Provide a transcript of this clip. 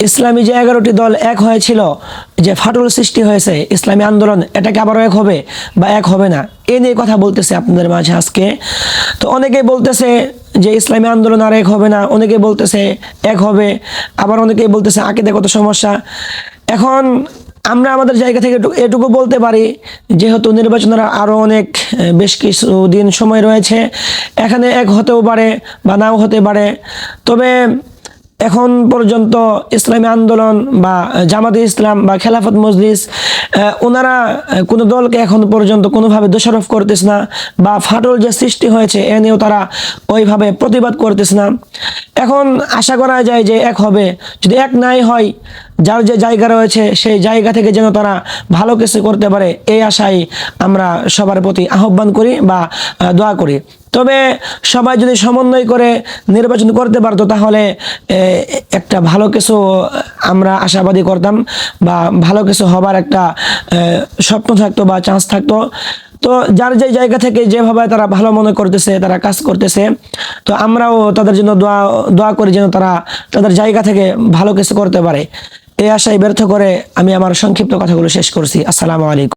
ইসলামী যে 11টি দল এক হয়েছিল, যে ফাটল সৃষ্টি হয়েছে ইসলামী আন্দোলন, এটাকে আবারও এক হবে বা এক হবে না, এ নিয়ে কথা বলতেছে আপনাদের মাঝে আজকে। তো অনেকেই বলতেছে যে ইসলামী আন্দোলন আর এক হবে না, অনেকেই বলতেছে এক হবে, আবার অনেকেই বলতেছে আকীদাগত সমস্যা। এখন আমরা আমাদের জায়গা থেকে এটুকু বলতে পারি, যেহেতু নির্বাচনের আরও অনেক বেশ কিছু দিন সময় রয়েছে, এখানে এক হতেও পারে বা নাও হতে পারে। তবে এখন পর্যন্ত ইসলামী আন্দোলন বা জামাতে ইসলাম বা খেলাফত মজলিস, ওনারা কোনো দলকে এখন পর্যন্ত কোনোভাবে দোষারোপ করতেছে না, বা ফাটল যে সৃষ্টি হয়েছে এ নিয়েও তারা ওইভাবে প্রতিবাদ করতেছে না। এখন আশা করা যায় যে এক হবে। যদি এক নাই হয়, যার যে জায়গা রয়েছে সেই জায়গা থেকে যেন তারা ভালো কিছু করতে পারে, এই আশাই আমরা সবার প্রতি আহ্বান করি বা দোয়া করি। তবে সবাই যদি সমন্বয় করে নির্বাচন করতে পারতো, তাহলে একটা ভালো কিছু আমরা আশাবাদী করতাম, বা ভালো কিছু হবার একটা স্বপ্ন থাকতো বা চান্স থাকতো। তো যার যে জায়গা থেকে যেভাবে তারা ভালো মনে করতেছে, তারা কাজ করতেছে, তো আমরাও তাদের জন্য দোয়া করি যেন তারা তাদের জায়গা থেকে ভালো কিছু করতে পারে। এই আশায় ব্যর্থ করে আমি আমার সংক্ষিপ্ত কথাগুলো শেষ করছি। আসসালামু আলাইকুম।